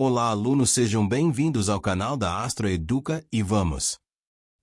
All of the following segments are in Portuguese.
Olá, alunos, sejam bem-vindos ao canal da Astra Educa e vamos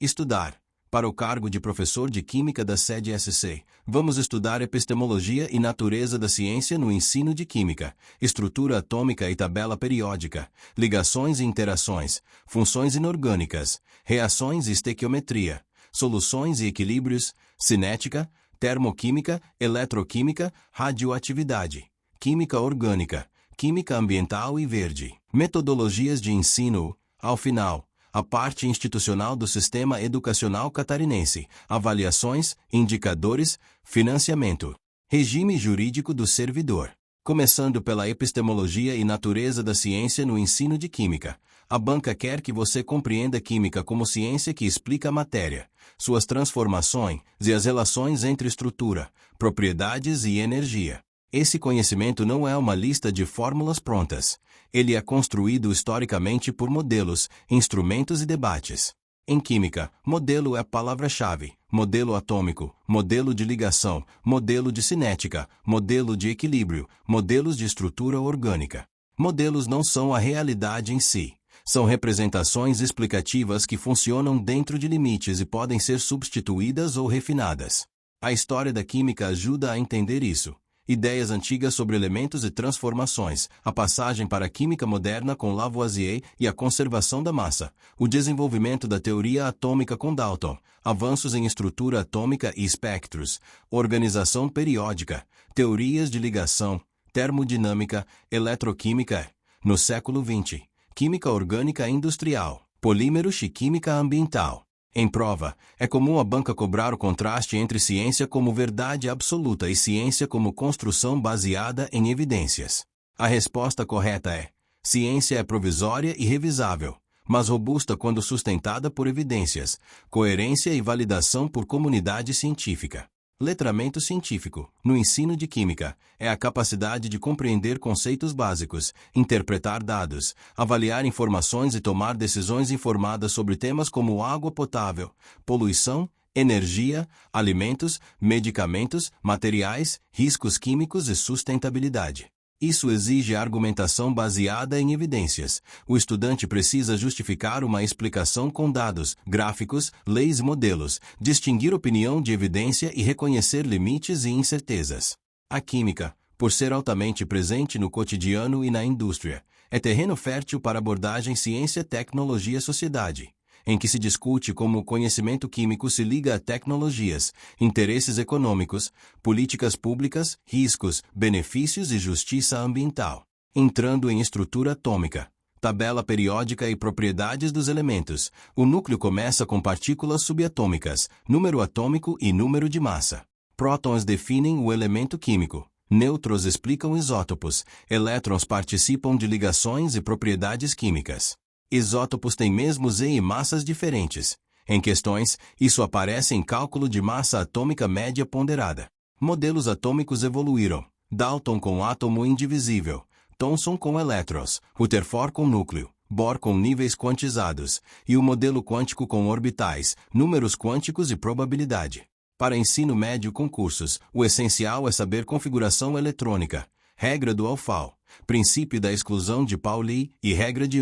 estudar. Para o cargo de professor de Química da sede SC, vamos estudar epistemologia e natureza da ciência no ensino de Química, estrutura atômica e tabela periódica, ligações e interações, funções inorgânicas, reações e estequiometria, soluções e equilíbrios, cinética, termoquímica, eletroquímica, radioatividade, química orgânica, química ambiental e verde. Metodologias de ensino. Ao final, a parte institucional do sistema educacional catarinense, avaliações, indicadores, financiamento. Regime jurídico do servidor. Começando pela epistemologia e natureza da ciência no ensino de Química. A banca quer que você compreenda Química como ciência que explica a matéria, suas transformações e as relações entre estrutura, propriedades e energia. Esse conhecimento não é uma lista de fórmulas prontas. Ele é construído historicamente por modelos, instrumentos e debates. Em Química, modelo é a palavra-chave. Modelo atômico, modelo de ligação, modelo de cinética, modelo de equilíbrio, modelos de estrutura orgânica. Modelos não são a realidade em si. São representações explicativas que funcionam dentro de limites e podem ser substituídas ou refinadas. A história da Química ajuda a entender isso. Ideias antigas sobre elementos e transformações, a passagem para a química moderna com Lavoisier e a conservação da massa, o desenvolvimento da teoria atômica com Dalton, avanços em estrutura atômica e espectros, organização periódica, teorias de ligação, termodinâmica, eletroquímica. No século XX, química orgânica industrial, polímeros e química ambiental. Em prova, é comum a banca cobrar o contraste entre ciência como verdade absoluta e ciência como construção baseada em evidências. A resposta correta é: ciência é provisória e revisável, mas robusta quando sustentada por evidências, coerência e validação por comunidade científica. Letramento científico, no ensino de Química, é a capacidade de compreender conceitos básicos, interpretar dados, avaliar informações e tomar decisões informadas sobre temas como água potável, poluição, energia, alimentos, medicamentos, materiais, riscos químicos e sustentabilidade. Isso exige argumentação baseada em evidências. O estudante precisa justificar uma explicação com dados, gráficos, leis e modelos, distinguir opinião de evidência e reconhecer limites e incertezas. A química, por ser altamente presente no cotidiano e na indústria, é terreno fértil para abordagem ciência-tecnologia-sociedade, em que se discute como o conhecimento químico se liga a tecnologias, interesses econômicos, políticas públicas, riscos, benefícios e justiça ambiental. Entrando em estrutura atômica, tabela periódica e propriedades dos elementos, o núcleo começa com partículas subatômicas, número atômico e número de massa. Prótons definem o elemento químico. Nêutrons explicam isótopos, elétrons participam de ligações e propriedades químicas. Isótopos têm mesmos e massas diferentes. Em questões, isso aparece em cálculo de massa atômica média ponderada. Modelos atômicos evoluíram. Dalton com átomo indivisível, Thomson com elétrons, Rutherford com núcleo, Bohr com níveis quantizados, e o modelo quântico com orbitais, números quânticos e probabilidade. Para ensino médio com cursos, o essencial é saber configuração eletrônica, regra do alfal, princípio da exclusão de Pauli e regra de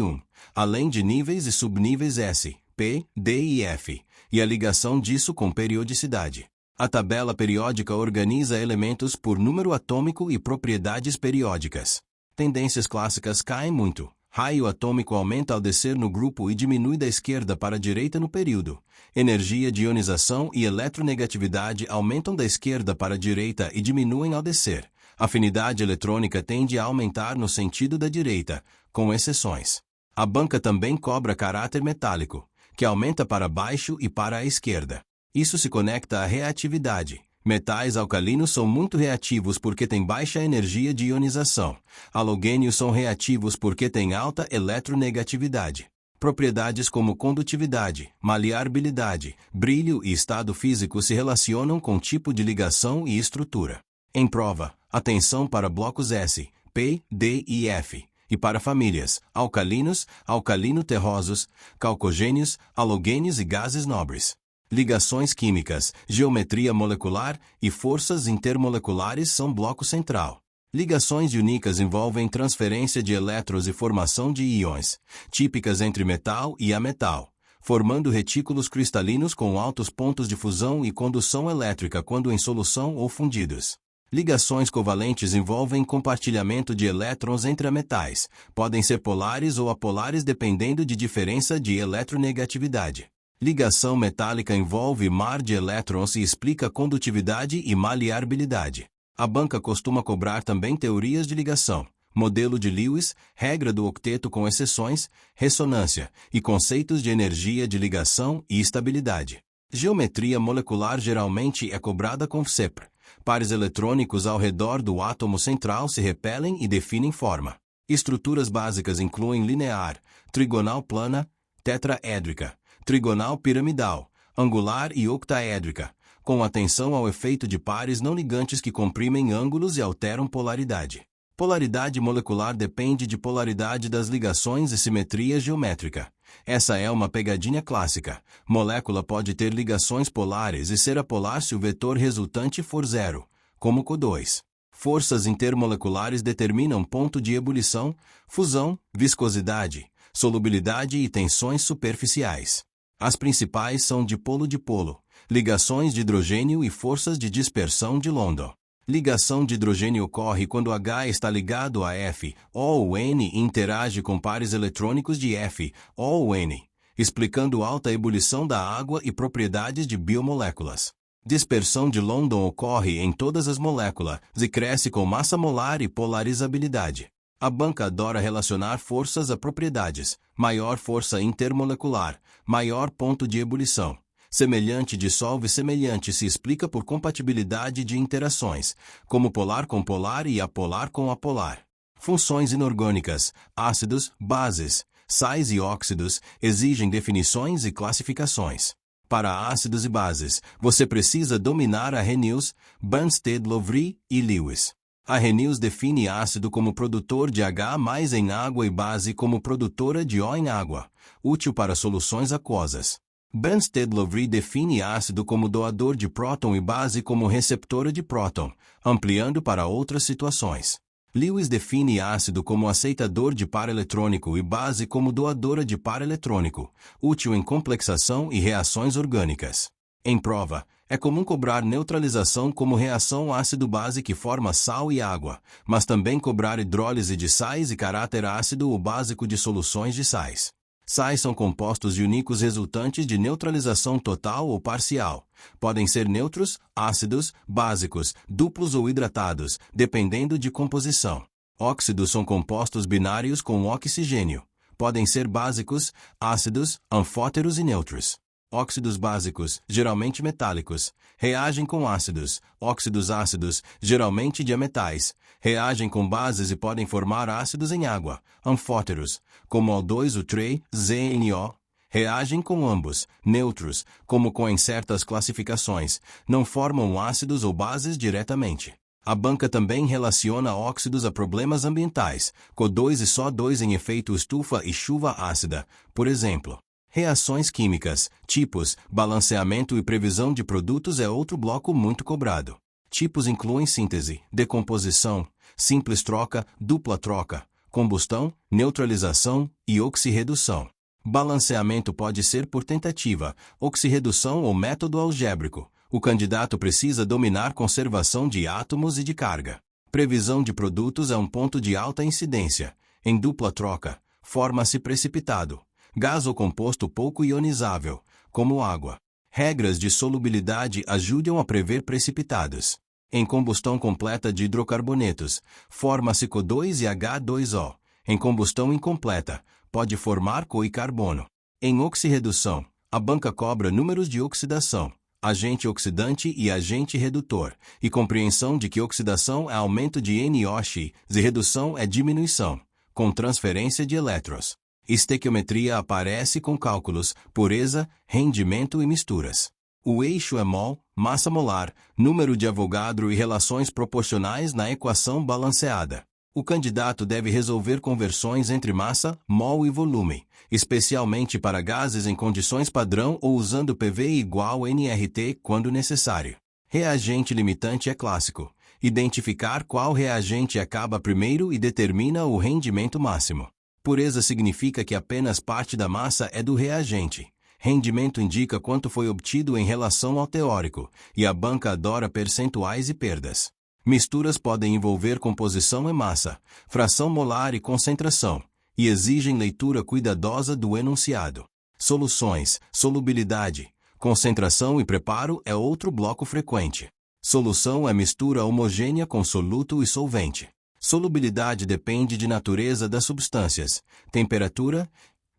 além de níveis e subníveis S, P, D e F, e a ligação disso com periodicidade. A tabela periódica organiza elementos por número atômico e propriedades periódicas. Tendências clássicas caem muito. Raio atômico aumenta ao descer no grupo e diminui da esquerda para a direita no período. Energia de ionização e eletronegatividade aumentam da esquerda para a direita e diminuem ao descer. Afinidade eletrônica tende a aumentar no sentido da direita, com exceções. A banca também cobra caráter metálico, que aumenta para baixo e para a esquerda. Isso se conecta à reatividade. Metais alcalinos são muito reativos porque têm baixa energia de ionização. Halogênios são reativos porque têm alta eletronegatividade. Propriedades como condutividade, maleabilidade, brilho e estado físico se relacionam com tipo de ligação e estrutura. Em prova, atenção para blocos S, P, D e F, e para famílias, alcalinos, alcalino-terrosos, calcogênios, halogênios e gases nobres. Ligações químicas, geometria molecular e forças intermoleculares são bloco central. Ligações únicas envolvem transferência de elétrons e formação de íons, típicas entre metal e ametal, formando retículos cristalinos com altos pontos de fusão e condução elétrica quando em solução ou fundidos. Ligações covalentes envolvem compartilhamento de elétrons entre metais, podem ser polares ou apolares dependendo de diferença de eletronegatividade. Ligação metálica envolve mar de elétrons e explica condutividade e maleabilidade. A banca costuma cobrar também teorias de ligação, modelo de Lewis, regra do octeto com exceções, ressonância, e conceitos de energia de ligação e estabilidade. Geometria molecular geralmente é cobrada com CEPR. Pares eletrônicos ao redor do átomo central se repelem e definem forma. Estruturas básicas incluem linear, trigonal plana, tetraédrica, trigonal piramidal, angular e octaédrica, com atenção ao efeito de pares não ligantes que comprimem ângulos e alteram polaridade. Polaridade molecular depende de polaridade das ligações e simetria geométrica. Essa é uma pegadinha clássica. Molécula pode ter ligações polares e ser apolar se o vetor resultante for zero, como CO2. Forças intermoleculares determinam ponto de ebulição, fusão, viscosidade, solubilidade e tensões superficiais. As principais são dipolo-dipolo, ligações de hidrogênio e forças de dispersão de London. Ligação de hidrogênio ocorre quando H está ligado a F, O ou N e interage com pares eletrônicos de F, O ou N, explicando alta ebulição da água e propriedades de biomoléculas. Dispersão de London ocorre em todas as moléculas e cresce com massa molar e polarizabilidade. A banca adora relacionar forças a propriedades, maior força intermolecular, maior ponto de ebulição. Semelhante dissolve semelhante se explica por compatibilidade de interações, como polar com polar e apolar com apolar. Funções inorgânicas, ácidos, bases, sais e óxidos, exigem definições e classificações. Para ácidos e bases, você precisa dominar a Arrhenius, Bunstead-Lowry e Lewis. A Arrhenius define ácido como produtor de H+ em água e base como produtora de O em água, útil para soluções aquosas. Bunstead-Lowry define ácido como doador de próton e base como receptora de próton, ampliando para outras situações. Lewis define ácido como aceitador de par eletrônico e base como doadora de par eletrônico, útil em complexação e reações orgânicas. Em prova, é comum cobrar neutralização como reação ácido-base que forma sal e água, mas também cobrar hidrólise de sais e caráter ácido ou básico de soluções de sais. Sais são compostos únicos resultantes de neutralização total ou parcial. Podem ser neutros, ácidos, básicos, duplos ou hidratados, dependendo de composição. Óxidos são compostos binários com oxigênio. Podem ser básicos, ácidos, anfóteros e neutros. Óxidos básicos, geralmente metálicos, reagem com ácidos. Óxidos ácidos, geralmente diametais, reagem com bases e podem formar ácidos em água. Anfóteros, como O2 o 3, ZNO, reagem com ambos. Neutros, como com em certas classificações, não formam ácidos ou bases diretamente. A banca também relaciona óxidos a problemas ambientais, CO2 e SO2 em efeito estufa e chuva ácida, por exemplo. Reações químicas, tipos, balanceamento e previsão de produtos é outro bloco muito cobrado. Tipos incluem síntese, decomposição, simples troca, dupla troca, combustão, neutralização e oxirredução. Balanceamento pode ser por tentativa, oxirredução ou método algébrico. O candidato precisa dominar conservação de átomos e de carga. Previsão de produtos é um ponto de alta incidência. Em dupla troca, forma-se precipitado. Gás ou composto pouco ionizável, como água. Regras de solubilidade ajudam a prever precipitados. Em combustão completa de hidrocarbonetos, forma-se CO2 e H2O. Em combustão incompleta, pode formar CO e carbono. Em oxirredução, a banca cobra números de oxidação, agente oxidante e agente redutor, e compreensão de que oxidação é aumento de NOx e redução é diminuição, com transferência de elétrons. Estequiometria aparece com cálculos, pureza, rendimento e misturas. O eixo é mol, massa molar, número de Avogadro e relações proporcionais na equação balanceada. O candidato deve resolver conversões entre massa, mol e volume, especialmente para gases em condições padrão ou usando PV igual NRT quando necessário. Reagente limitante é clássico. Identificar qual reagente acaba primeiro e determina o rendimento máximo. Pureza significa que apenas parte da massa é do reagente. Rendimento indica quanto foi obtido em relação ao teórico, e a banca adora percentuais e perdas. Misturas podem envolver composição e massa, fração molar e concentração, e exigem leitura cuidadosa do enunciado. Soluções, solubilidade, concentração e preparo é outro bloco frequente. Solução é mistura homogênea com soluto e solvente. Solubilidade depende de natureza das substâncias, temperatura,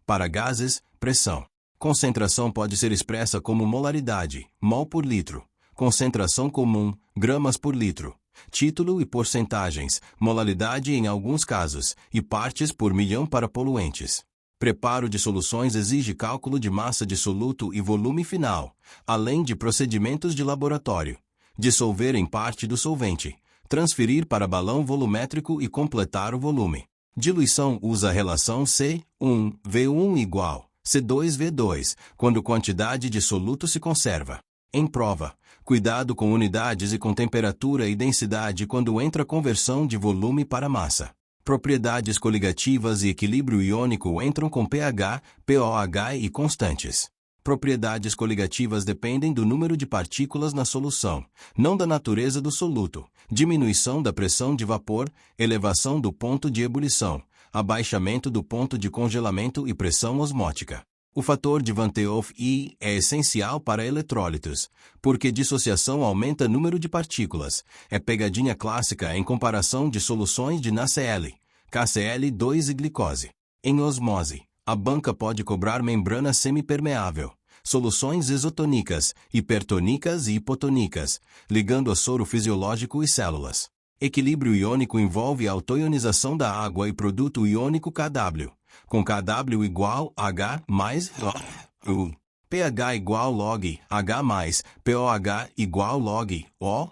para gases, pressão. Concentração pode ser expressa como molaridade, mol por litro. Concentração comum, gramas por litro. Título e porcentagens, molaridade em alguns casos, e partes por milhão para poluentes. Preparo de soluções exige cálculo de massa de soluto e volume final, além de procedimentos de laboratório. Dissolver em parte do solvente. Transferir para balão volumétrico e completar o volume. Diluição usa a relação C1V1 igual C2V2, quando quantidade de soluto se conserva. Em prova, cuidado com unidades e com temperatura e densidade quando entra conversão de volume para massa. Propriedades coligativas e equilíbrio iônico entram com pH, pOH e constantes. Propriedades coligativas dependem do número de partículas na solução, não da natureza do soluto, diminuição da pressão de vapor, elevação do ponto de ebulição, abaixamento do ponto de congelamento e pressão osmótica. O fator de Van 't Hoff I é essencial para eletrólitos, porque dissociação aumenta o número de partículas. É pegadinha clássica em comparação de soluções de NaCl, KCl2 e glicose. Em osmose, a banca pode cobrar membrana semipermeável, soluções isotônicas, hipertônicas e hipotônicas, ligando a soro fisiológico e células. Equilíbrio iônico envolve a autoionização da água e produto iônico Kw, com Kw igual H mais U. pH igual log H mais pOH igual log O,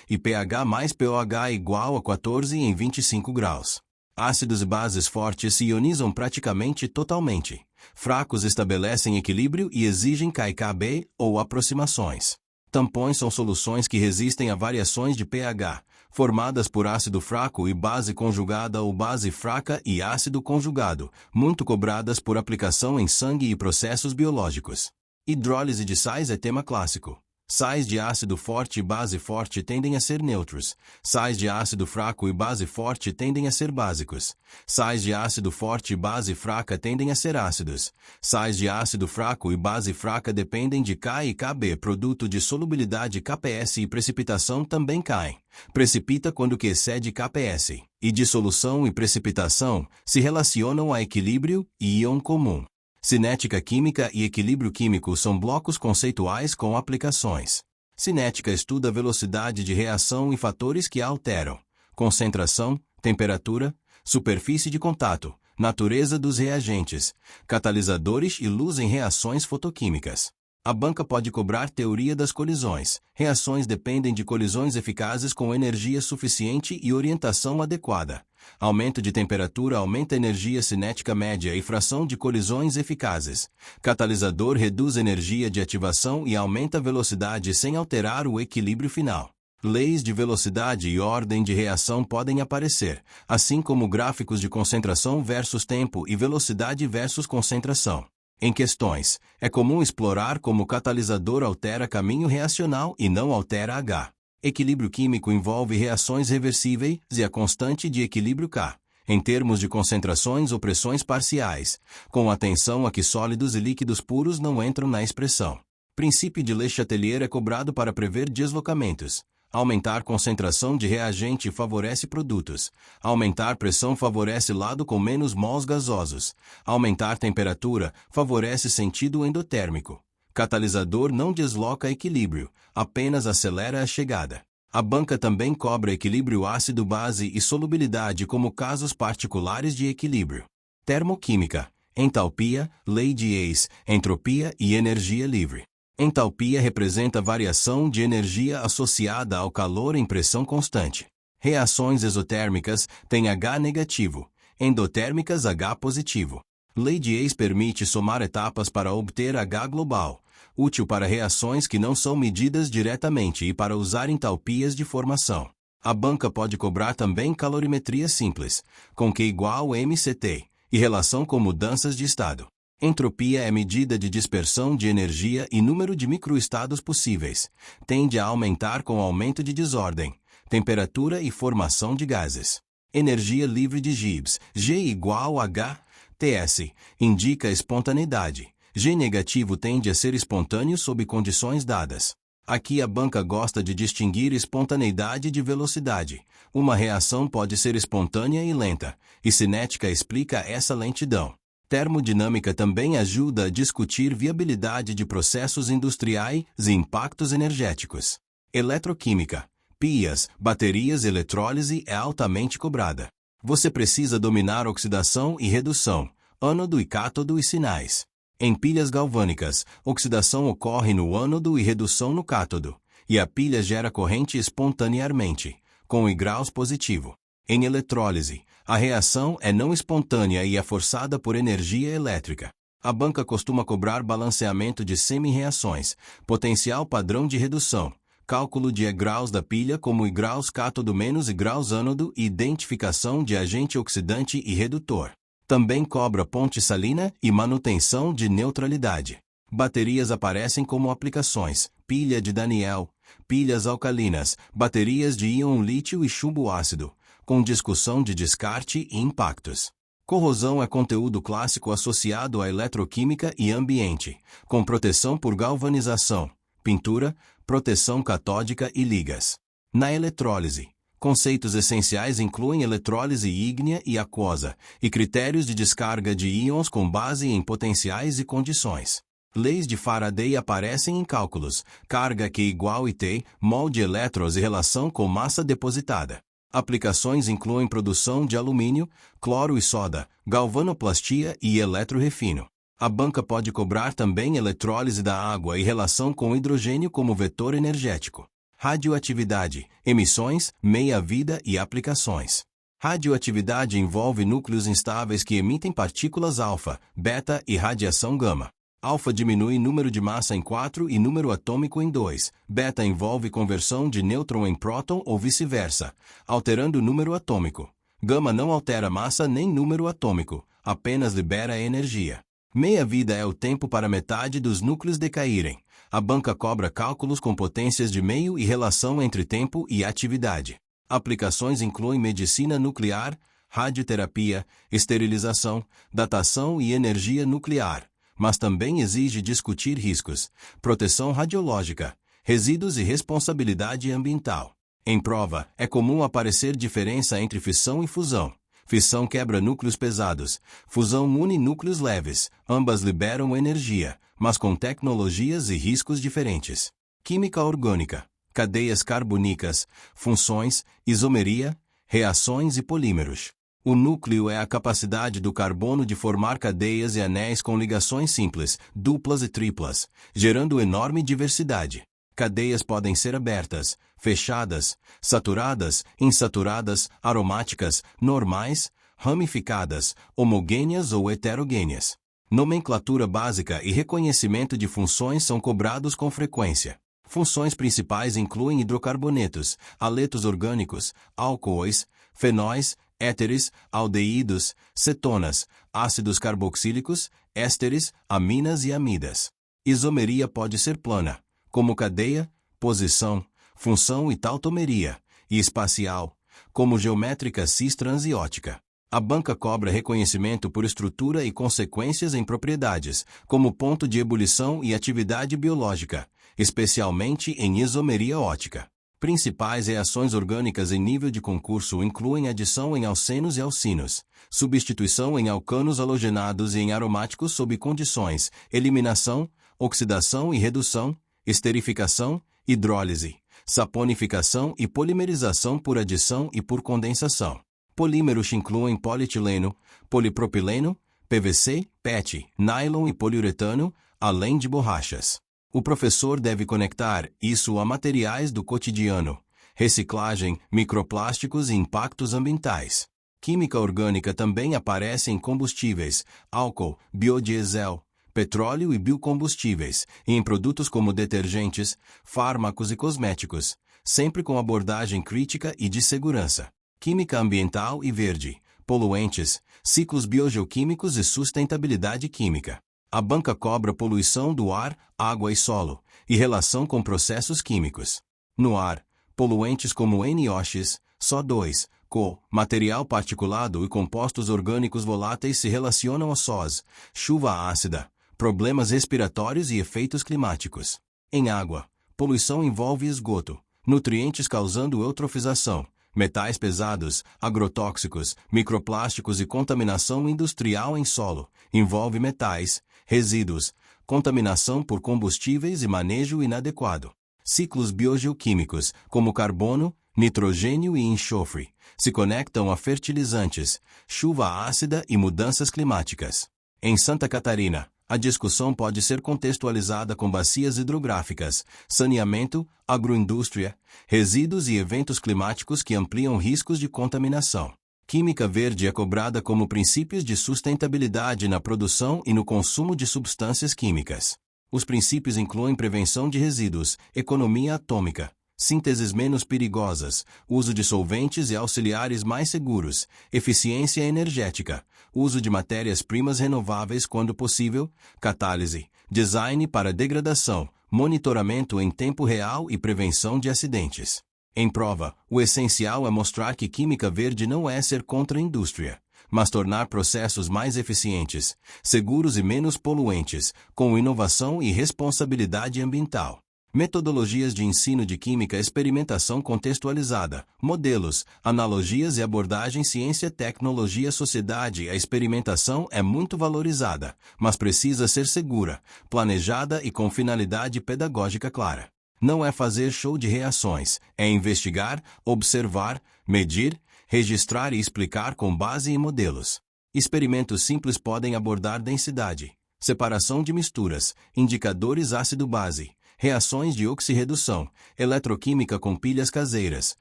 e pH mais pOH igual a 14 em 25 graus. Ácidos e bases fortes se ionizam praticamente totalmente. Fracos estabelecem equilíbrio e exigem KKB ou aproximações. Tampões são soluções que resistem a variações de pH, formadas por ácido fraco e base conjugada ou base fraca e ácido conjugado, muito cobradas por aplicação em sangue e processos biológicos. Hidrólise de sais é tema clássico. Sais de ácido forte e base forte tendem a ser neutros. Sais de ácido fraco e base forte tendem a ser básicos. Sais de ácido forte e base fraca tendem a ser ácidos. Sais de ácido fraco e base fraca dependem de K e Kb. Produto de solubilidade KPS e precipitação também caem. Precipita quando que excede KPS. E dissolução e precipitação se relacionam a equilíbrio e íon comum. Cinética química e equilíbrio químico são blocos conceituais com aplicações. Cinética estuda a velocidade de reação e fatores que a alteram. Concentração, temperatura, superfície de contato, natureza dos reagentes, catalisadores e luz em reações fotoquímicas. A banca pode cobrar teoria das colisões. Reações dependem de colisões eficazes com energia suficiente e orientação adequada. Aumento de temperatura aumenta a energia cinética média e fração de colisões eficazes. Catalisador reduz a energia de ativação e aumenta a velocidade sem alterar o equilíbrio final. Leis de velocidade e ordem de reação podem aparecer, assim como gráficos de concentração versus tempo e velocidade versus concentração. Em questões, é comum explorar como o catalisador altera caminho reacional e não altera H. Equilíbrio químico envolve reações reversíveis e a constante de equilíbrio K, em termos de concentrações ou pressões parciais, com atenção a que sólidos e líquidos puros não entram na expressão. Princípio de Le Chatelier é cobrado para prever deslocamentos. Aumentar concentração de reagente favorece produtos. Aumentar pressão favorece lado com menos mols gasosos. Aumentar temperatura favorece sentido endotérmico. Catalisador não desloca equilíbrio, apenas acelera a chegada. A banca também cobra equilíbrio ácido-base e solubilidade como casos particulares de equilíbrio. Termoquímica, entalpia, lei de Ace, entropia e energia livre. Entalpia representa variação de energia associada ao calor em pressão constante. Reações exotérmicas têm H negativo, endotérmicas H positivo. Lei de Ace permite somar etapas para obter H global, útil para reações que não são medidas diretamente e para usar entalpias de formação. A banca pode cobrar também calorimetria simples, com Q igual a MCT, e relação com mudanças de estado. Entropia é medida de dispersão de energia e número de microestados possíveis. Tende a aumentar com o aumento de desordem, temperatura e formação de gases. Energia livre de Gibbs, G igual a H, TS, indica espontaneidade. G negativo tende a ser espontâneo sob condições dadas. Aqui a banca gosta de distinguir espontaneidade de velocidade. Uma reação pode ser espontânea e lenta, e cinética explica essa lentidão. Termodinâmica também ajuda a discutir viabilidade de processos industriais e impactos energéticos. Eletroquímica, pias, baterias, eletrólise é altamente cobrada. Você precisa dominar oxidação e redução, ânodo e cátodo e sinais. Em pilhas galvânicas, oxidação ocorre no ânodo e redução no cátodo, e a pilha gera corrente espontaneamente, com I graus positivo. Em eletrólise, a reação é não espontânea e é forçada por energia elétrica. A banca costuma cobrar balanceamento de semi-reações, potencial padrão de redução, cálculo de E graus da pilha como I graus cátodo menos I graus ânodo e identificação de agente oxidante e redutor. Também cobra ponte salina e manutenção de neutralidade. Baterias aparecem como aplicações: pilha de Daniel, pilhas alcalinas, baterias de íon lítio e chumbo ácido, com discussão de descarte e impactos. Corrosão é conteúdo clássico associado à eletroquímica e ambiente, com proteção por galvanização, pintura, proteção catódica e ligas. Na eletrólise, conceitos essenciais incluem eletrólise ígnea e aquosa, e critérios de descarga de íons com base em potenciais e condições. Leis de Faraday aparecem em cálculos, carga Q igual a T, mol de elétrons e relação com massa depositada. Aplicações incluem produção de alumínio, cloro e soda, galvanoplastia e eletrorefino. A banca pode cobrar também eletrólise da água e relação com hidrogênio como vetor energético. Radioatividade, emissões, meia-vida e aplicações. Radioatividade envolve núcleos instáveis que emitem partículas alfa, beta e radiação gama. Alfa diminui número de massa em 4 e número atômico em 2. Beta envolve conversão de nêutron em próton ou vice-versa, alterando o número atômico. Gama não altera massa nem número atômico, apenas libera energia. Meia-vida é o tempo para metade dos núcleos decaírem. A banca cobra cálculos com potências de meio e relação entre tempo e atividade. Aplicações incluem medicina nuclear, radioterapia, esterilização, datação e energia nuclear, mas também exige discutir riscos, proteção radiológica, resíduos e responsabilidade ambiental. Em prova, é comum aparecer diferença entre fissão e fusão. Fissão quebra núcleos pesados, fusão une núcleos leves, ambas liberam energia, mas com tecnologias e riscos diferentes. Química orgânica, cadeias carbonílicas, funções, isomeria, reações e polímeros. O núcleo é a capacidade do carbono de formar cadeias e anéis com ligações simples, duplas e triplas, gerando enorme diversidade. Cadeias podem ser abertas, fechadas, saturadas, insaturadas, aromáticas, normais, ramificadas, homogêneas ou heterogêneas. Nomenclatura básica e reconhecimento de funções são cobrados com frequência. Funções principais incluem hidrocarbonetos, haletos orgânicos, álcoois, fenóis, éteres, aldeídos, cetonas, ácidos carboxílicos, ésteres, aminas e amidas. Isomeria pode ser plana, como cadeia, posição, função e tautomeria, e espacial, como geométrica cis-transiótica. A banca cobra reconhecimento por estrutura e consequências em propriedades, como ponto de ebulição e atividade biológica, especialmente em isomeria ótica. Principais reações orgânicas em nível de concurso incluem adição em alcenos e alcinos, substituição em alcanos halogenados e em aromáticos sob condições, eliminação, oxidação e redução, esterificação, hidrólise, saponificação e polimerização por adição e por condensação. Polímeros incluem polietileno, polipropileno, PVC, PET, nylon e poliuretano, além de borrachas. O professor deve conectar isso a materiais do cotidiano, reciclagem, microplásticos e impactos ambientais. Química orgânica também aparece em combustíveis, álcool, biodiesel, petróleo e biocombustíveis, e em produtos como detergentes, fármacos e cosméticos, sempre com abordagem crítica e de segurança. Química ambiental e verde, poluentes, ciclos biogeoquímicos e sustentabilidade química. A banca cobra poluição do ar, água e solo, e relação com processos químicos. No ar, poluentes como NOx, SO2, CO, material particulado e compostos orgânicos voláteis se relacionam a SOs, chuva ácida, problemas respiratórios e efeitos climáticos. Em água, poluição envolve esgoto, nutrientes causando eutrofização, metais pesados, agrotóxicos, microplásticos e contaminação industrial em solo, envolve metais, resíduos, contaminação por combustíveis e manejo inadequado. Ciclos biogeoquímicos, como carbono, nitrogênio e enxofre, se conectam a fertilizantes, chuva ácida e mudanças climáticas. Em Santa Catarina, a discussão pode ser contextualizada com bacias hidrográficas, saneamento, agroindústria, resíduos e eventos climáticos que ampliam riscos de contaminação. Química verde é cobrada como princípios de sustentabilidade na produção e no consumo de substâncias químicas. Os princípios incluem prevenção de resíduos, economia atômica, sínteses menos perigosas, uso de solventes e auxiliares mais seguros, eficiência energética, uso de matérias-primas renováveis quando possível, catálise, design para degradação, monitoramento em tempo real e prevenção de acidentes. Em prova, o essencial é mostrar que química verde não é ser contra a indústria, mas tornar processos mais eficientes, seguros e menos poluentes, com inovação e responsabilidade ambiental. Metodologias de ensino de química, experimentação contextualizada, modelos, analogias e abordagem ciência, tecnologia, sociedade. A experimentação é muito valorizada, mas precisa ser segura, planejada e com finalidade pedagógica clara. Não é fazer show de reações, é investigar, observar, medir, registrar e explicar com base em modelos. Experimentos simples podem abordar densidade, separação de misturas, indicadores ácido-base, reações de oxirredução, eletroquímica com pilhas caseiras,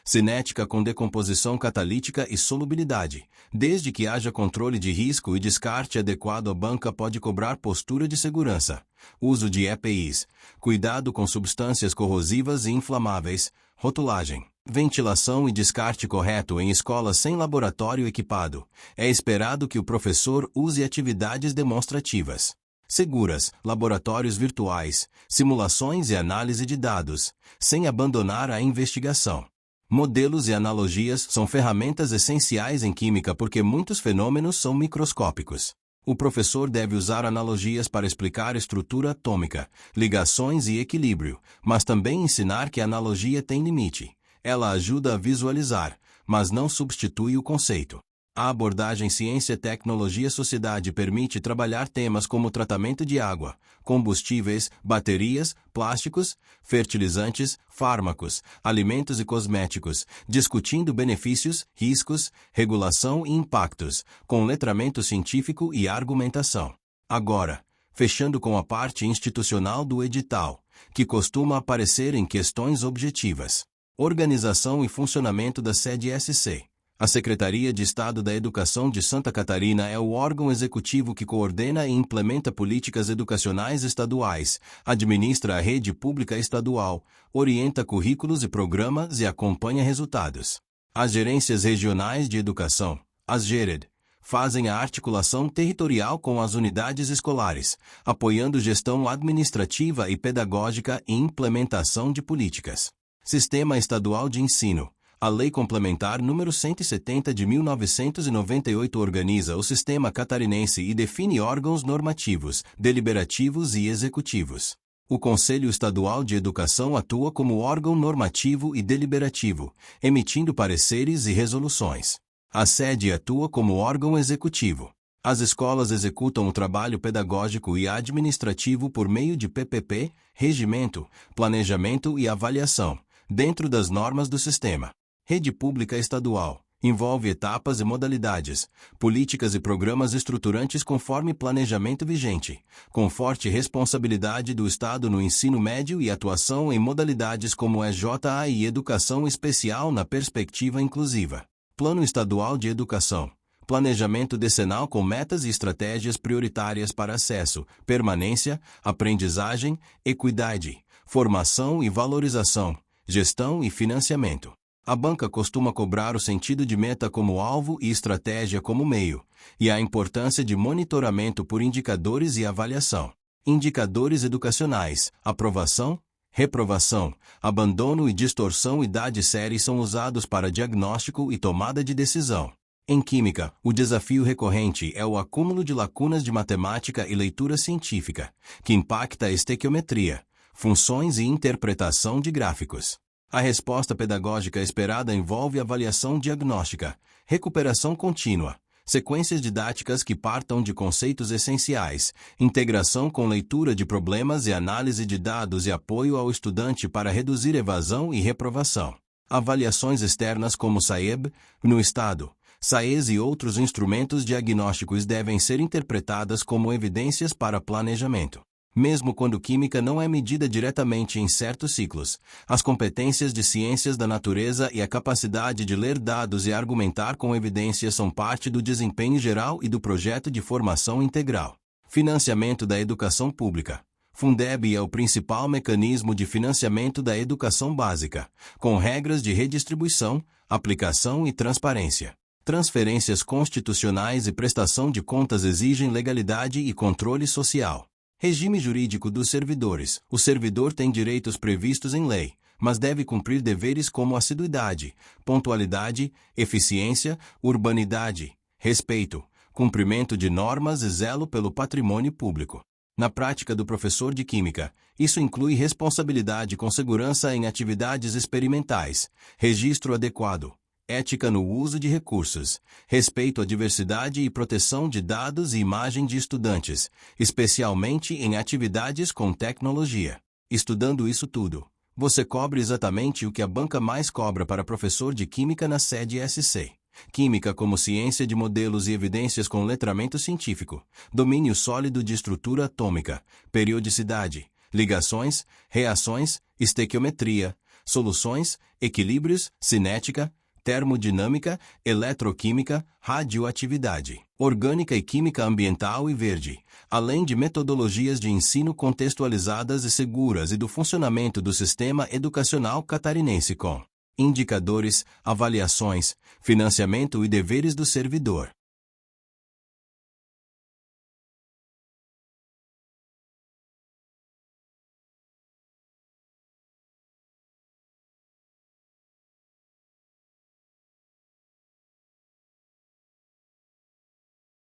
cinética com decomposição catalítica e solubilidade. Desde que haja controle de risco e descarte adequado, a banca pode cobrar postura de segurança. Uso de EPIs, cuidado com substâncias corrosivas e inflamáveis, rotulagem, ventilação e descarte correto em escolas sem laboratório equipado. É esperado que o professor use atividades demonstrativas seguras, laboratórios virtuais, simulações e análise de dados, sem abandonar a investigação. Modelos e analogias são ferramentas essenciais em química porque muitos fenômenos são microscópicos. O professor deve usar analogias para explicar estrutura atômica, ligações e equilíbrio, mas também ensinar que a analogia tem limite. Ela ajuda a visualizar, mas não substitui o conceito. A abordagem ciência, tecnologia, sociedade permite trabalhar temas como tratamento de água, combustíveis, baterias, plásticos, fertilizantes, fármacos, alimentos e cosméticos, discutindo benefícios, riscos, regulação e impactos, com letramento científico e argumentação. Agora, fechando com a parte institucional do edital, que costuma aparecer em questões objetivas. Organização e funcionamento da SEDESC. A Secretaria de Estado da Educação de Santa Catarina é o órgão executivo que coordena e implementa políticas educacionais estaduais, administra a rede pública estadual, orienta currículos e programas e acompanha resultados. As gerências regionais de educação, as GERED, fazem a articulação territorial com as unidades escolares, apoiando gestão administrativa e pedagógica e implementação de políticas. Sistema Estadual de Ensino. A Lei Complementar nº 170 de 1998 organiza o sistema catarinense e define órgãos normativos, deliberativos e executivos. O Conselho Estadual de Educação atua como órgão normativo e deliberativo, emitindo pareceres e resoluções. A SEDE atua como órgão executivo. As escolas executam o trabalho pedagógico e administrativo por meio de PPP, regimento, planejamento e avaliação, dentro das normas do sistema. Rede Pública Estadual. Envolve etapas e modalidades, políticas e programas estruturantes conforme planejamento vigente, com forte responsabilidade do Estado no ensino médio e atuação em modalidades como EJA e Educação Especial na perspectiva inclusiva. Plano Estadual de Educação. Planejamento decenal com metas e estratégias prioritárias para acesso, permanência, aprendizagem, equidade, formação e valorização, gestão e financiamento. A banca costuma cobrar o sentido de meta como alvo e estratégia como meio, e a importância de monitoramento por indicadores e avaliação. Indicadores educacionais, aprovação, reprovação, abandono e distorção idade série são usados para diagnóstico e tomada de decisão. Em química, o desafio recorrente é o acúmulo de lacunas de matemática e leitura científica, que impacta a estequiometria, funções e interpretação de gráficos. A resposta pedagógica esperada envolve avaliação diagnóstica, recuperação contínua, sequências didáticas que partam de conceitos essenciais, integração com leitura de problemas e análise de dados e apoio ao estudante para reduzir evasão e reprovação. Avaliações externas como SAEB, no Estado, SAES e outros instrumentos diagnósticos devem ser interpretadas como evidências para planejamento. Mesmo quando química não é medida diretamente em certos ciclos, as competências de ciências da natureza e a capacidade de ler dados e argumentar com evidências são parte do desempenho geral e do projeto de formação integral. Financiamento da educação pública. Fundeb é o principal mecanismo de financiamento da educação básica, com regras de redistribuição, aplicação e transparência. Transferências constitucionais e prestação de contas exigem legalidade e controle social. Regime jurídico dos servidores. O servidor tem direitos previstos em lei, mas deve cumprir deveres como assiduidade, pontualidade, eficiência, urbanidade, respeito, cumprimento de normas e zelo pelo patrimônio público. Na prática do professor de química, isso inclui responsabilidade com segurança em atividades experimentais, registro adequado, ética no uso de recursos, respeito à diversidade e proteção de dados e imagem de estudantes, especialmente em atividades com tecnologia. Estudando isso tudo, você cobre exatamente o que a banca mais cobra para professor de química na sede SC. Química como ciência de modelos e evidências com letramento científico, domínio sólido de estrutura atômica, periodicidade, ligações, reações, estequiometria, soluções, equilíbrios, cinética, termodinâmica, eletroquímica, radioatividade, orgânica e química ambiental e verde, além de metodologias de ensino contextualizadas e seguras e do funcionamento do sistema educacional catarinense com indicadores, avaliações, financiamento e deveres do servidor.